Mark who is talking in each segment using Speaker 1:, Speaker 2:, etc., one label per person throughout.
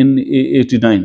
Speaker 1: NA89।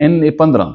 Speaker 1: N15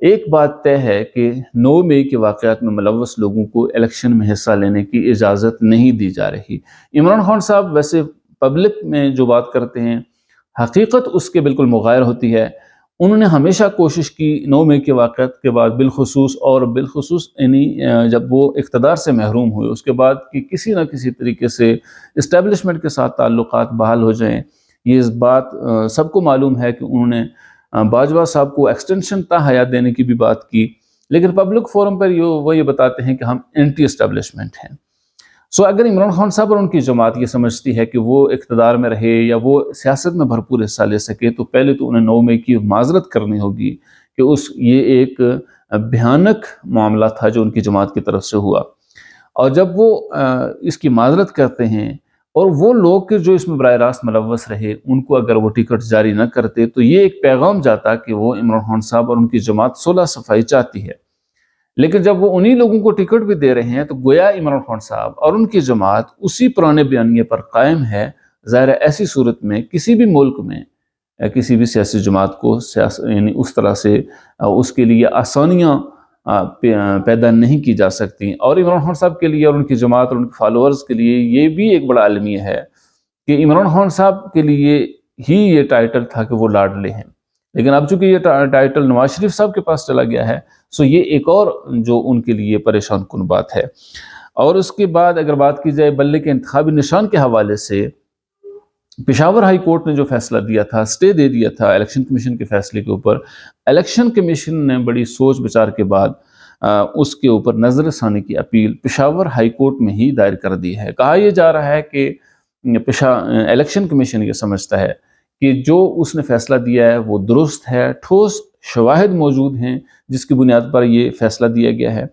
Speaker 1: ایک بات طے ہے کہ 9 مئی کے واقعات میں ملوث لوگوں کو الیکشن میں حصہ لینے کی اجازت نہیں دی جا رہی۔ عمران خان صاحب ویسے پبلک میں جو بات کرتے ہیں حقیقت اس کے بالکل مغایر ہوتی ہے۔ انہوں نے ہمیشہ کوشش کی 9 مئی کے واقعات کے بعد بالخصوص یعنی جب وہ اقتدار سے محروم ہوئے اس کے بعد کہ کسی نہ کسی طریقے سے اسٹیبلشمنٹ کے ساتھ تعلقات بحال ہو جائیں۔ یہ اس بات سب کو معلوم ہے کہ انہوں نے باجوہ صاحب کو ایکسٹینشن تا حیات دینے کی بھی بات کی، لیکن پبلک فورم پر وہ یہ بتاتے ہیں کہ ہم اینٹی اسٹیبلشمنٹ ہیں۔ اگر عمران خان صاحب اور ان کی جماعت یہ سمجھتی ہے کہ وہ اقتدار میں رہے یا وہ سیاست میں بھرپور حصہ لے سکے تو پہلے تو انہیں 9 مئی کی معذرت کرنی ہوگی کہ یہ ایک بھیانک معاملہ تھا جو ان کی جماعت کی طرف سے ہوا، اور جب وہ اس کی معذرت کرتے ہیں اور وہ لوگ جو اس میں براہ راست ملوث رہے ان کو اگر وہ ٹکٹ جاری نہ کرتے تو یہ ایک پیغام جاتا کہ وہ عمران خان صاحب اور ان کی جماعت صلح صفائی چاہتی ہے۔ لیکن جب وہ انہی لوگوں کو ٹکٹ بھی دے رہے ہیں تو گویا عمران خان صاحب اور ان کی جماعت اسی پرانے بیانیے پر قائم ہے۔ ظاہر ایسی صورت میں کسی بھی ملک میں کسی بھی سیاسی جماعت کو یعنی اس طرح سے اس کے لیے آسانیاں پیدا نہیں کی جا سکتی، اور عمران خان صاحب کے لیے اور ان کی جماعت اور ان کے فالوورز کے لیے یہ بھی ایک بڑا المیہ ہے کہ عمران خان صاحب کے لیے ہی یہ ٹائٹل تھا کہ وہ لاڈلے ہیں، لیکن اب چونکہ یہ ٹائٹل نواز شریف صاحب کے پاس چلا گیا ہے یہ ایک اور جو ان کے لیے پریشان کن بات ہے۔ اور اس کے بعد اگر بات کی جائے بلے کے انتخابی نشان کے حوالے سے، پشاور ہائی کورٹ نے جو فیصلہ دیا تھا، سٹے دے دیا تھا الیکشن کمیشن کے فیصلے کے اوپر، الیکشن کمیشن نے بڑی سوچ بچار کے بعد اس کے اوپر نظر ثانی کی اپیل پشاور ہائی کورٹ میں ہی دائر کر دی ہے۔ کہا یہ جا رہا ہے کہ الیکشن کمیشن یہ سمجھتا ہے کہ جو اس نے فیصلہ دیا ہے وہ درست ہے، ٹھوس شواہد موجود ہیں جس کی بنیاد پر یہ فیصلہ دیا گیا ہے،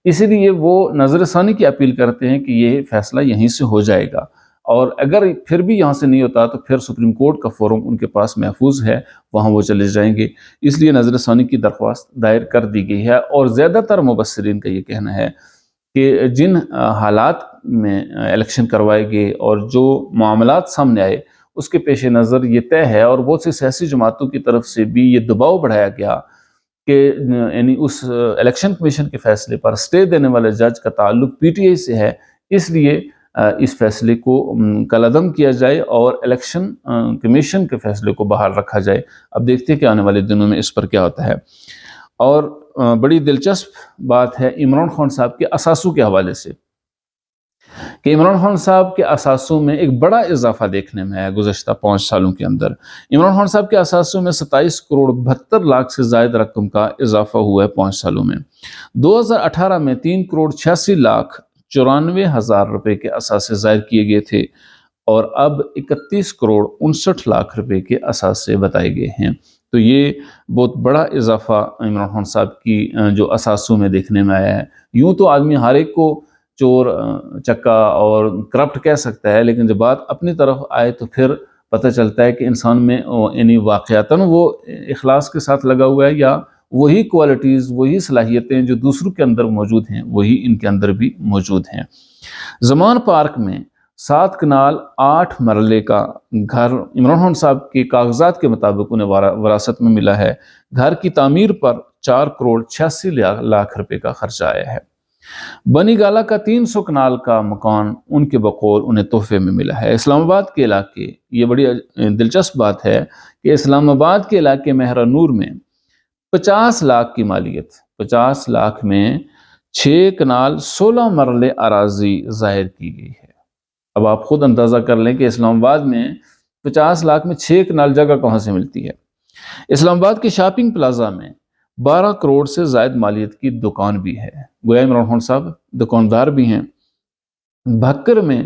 Speaker 1: اسی لیے وہ نظر ثانی کی اپیل کرتے ہیں کہ یہ فیصلہ یہیں سے ہو جائے گا، اور اگر پھر بھی یہاں سے نہیں ہوتا تو پھر سپریم کورٹ کا فورم ان کے پاس محفوظ ہے، وہاں وہ چلے جائیں گے۔ اس لیے نظر ثانی کی درخواست دائر کر دی گئی ہے، اور زیادہ تر مبصرین کا یہ کہنا ہے کہ جن حالات میں الیکشن روائے گئے اور جو معاملات سامنے آئے اس کے پیش نظر یہ طے ہے، اور بہت سی سیاسی جماعتوں کی طرف سے بھی یہ دباؤ بڑھایا گیا کہ یعنی اس الیکشن کمیشن کے فیصلے پر سٹے دینے والے جج کا تعلق پی ٹی آئی سے ہے، اس لیے اس فیصلے کو کالعدم کیا جائے اور الیکشن کمیشن کے فیصلے کو بحال رکھا جائے۔ اب دیکھتے ہیں کہ آنے والے دنوں میں اس پر کیا ہوتا ہے۔ اور بڑی دلچسپ بات ہے عمران خان صاحب کے اثاثوں کے حوالے سے کہ عمران خان صاحب کے اثاثوں میں ایک بڑا اضافہ دیکھنے میں ہے گزشتہ 5 سالوں کے اندر۔ عمران خان صاحب کے اثاثوں میں 27 کروڑ 72 لاکھ سے زائد رقم کا اضافہ ہوا ہے 5 سالوں میں۔ 2018 میں 3 کروڑ 86 لاکھ 94 ہزار روپے کے اثاثے ظاہر کیے گئے تھے، اور اب 31 کروڑ 59 لاکھ روپے کے اثاثے بتائے گئے ہیں۔ تو یہ بہت بڑا اضافہ عمران خان صاحب کی جو اثاثوں میں دیکھنے میں آیا ہے۔ یوں تو آدمی ہر ایک کو چور چکا اور کرپٹ کہہ سکتا ہے، لیکن جب بات اپنی طرف آئے تو پھر پتہ چلتا ہے کہ انسان میں یعنی واقعتاً وہ اخلاص کے ساتھ لگا ہوا ہے، یا وہی کوالٹیز وہی صلاحیتیں جو دوسروں کے اندر موجود ہیں وہی ان کے اندر بھی موجود ہیں۔ زمان پارک میں 7 کنال 8 مرلے کا گھر عمران خان صاحب کے کاغذات کے مطابق انہیں وراثت میں ملا ہے۔ گھر کی تعمیر پر 4 کروڑ 86 لاکھ روپے کا خرچہ آیا ہے۔ بنی گالہ کا 300 کنال کا مکان ان کے بقول انہیں تحفے میں ملا ہے۔ اسلام آباد کے علاقے، یہ بڑی دلچسپ بات ہے کہ اسلام آباد کے علاقے مہرہ نور میں 50 لاکھ کی مالیت، 50 لاکھ میں 6 کنال 16 مرلے اراضی ظاہر کی گئی ہے۔ اب آپ خود اندازہ کر لیں کہ اسلام آباد میں 50 لاکھ میں 6 کنال جگہ کہاں سے ملتی ہے۔ اسلام آباد کے شاپنگ پلازا میں 12 کروڑ سے زائد مالیت کی دکان بھی ہے، گویا عمران خان صاحب دکاندار بھی ہیں۔ بھکر میں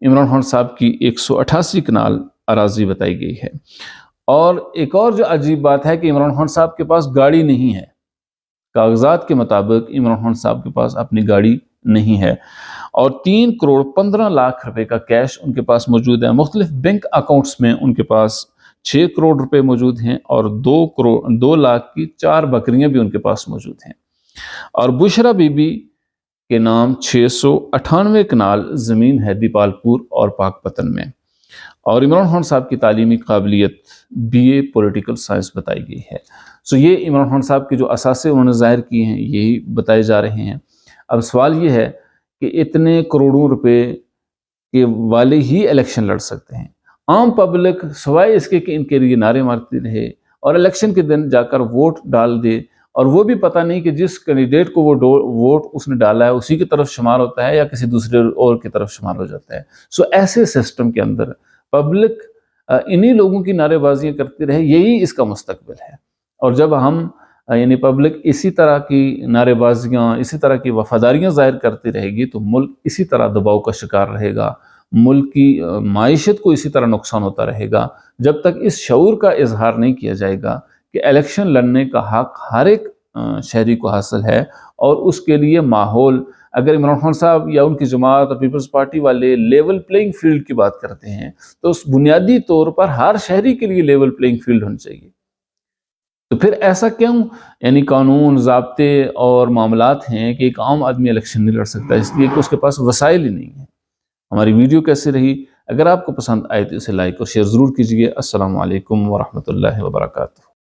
Speaker 1: عمران خان صاحب کی 188 کنال اراضی بتائی گئی ہے۔ اور ایک اور جو عجیب بات ہے کہ عمران خان صاحب کے پاس گاڑی نہیں ہے، کاغذات کے مطابق عمران خان صاحب کے پاس اپنی گاڑی نہیں ہے، اور 3 کروڑ 15 لاکھ روپے کا کیش ان کے پاس موجود ہے۔ مختلف بینک اکاؤنٹس میں ان کے پاس 6 کروڑ روپے موجود ہیں، اور 2 لاکھ کی 4 بکریاں بھی ان کے پاس موجود ہیں۔ اور بشرا بی بی کے نام 698 کنال زمین ہے دیپال پور اور پاک پتن میں۔ اور عمران خان صاحب کی تعلیمی قابلیت BA پولیٹیکل سائنس بتائی گئی ہے۔ سو یہ عمران خان صاحب کے جو اثاثے انہوں نے ظاہر کیے ہیں یہی بتائے جا رہے ہیں۔ اب سوال یہ ہے کہ اتنے کروڑوں روپے کے والے ہی الیکشن لڑ سکتے ہیں؟ عام پبلک سوائے اس کے کہ ان کے لیے نعرے مارتی رہے اور الیکشن کے دن جا کر ووٹ ڈال دے، اور وہ بھی پتہ نہیں کہ جس کینڈیڈیٹ کو وہ ووٹ اس نے ڈالا ہے اسی کی طرف شمار ہوتا ہے یا کسی دوسرے اور کی طرف شمار ہو جاتا ہے۔ سو ایسے سسٹم کے اندر پبلک انہی لوگوں کی نعرے بازیاں کرتی رہے، یہی اس کا مستقبل ہے۔ اور جب ہم یعنی پبلک اسی طرح کی نعرے بازیاں، اسی طرح کی وفاداریاں ظاہر کرتی رہے گی تو ملک اسی طرح دباؤ کا شکار رہے گا، ملک کی معیشت کو اسی طرح نقصان ہوتا رہے گا، جب تک اس شعور کا اظہار نہیں کیا جائے گا کہ الیکشن لڑنے کا حق ہر ایک شہری کو حاصل ہے، اور اس کے لیے ماحول، اگر عمران خان صاحب یا ان کی جماعت اور پیپلز پارٹی والے لیول پلینگ فیلڈ کی بات کرتے ہیں تو اس بنیادی طور پر ہر شہری کے لیے لیول پلینگ فیلڈ ہونی چاہیے۔ تو پھر ایسا کیوں یعنی قانون، ضابطے اور معاملات ہیں کہ ایک عام آدمی الیکشن نہیں لڑ سکتا؟ اس لیے کہ اس کے پاس وسائل ہی نہیں ہیں۔ ہماری ویڈیو کیسی رہی؟ اگر آپ کو پسند آئے تو اسے لائک اور شیئر ضرور کیجیے۔ السلام علیکم ورحمۃ اللہ وبرکاتہ۔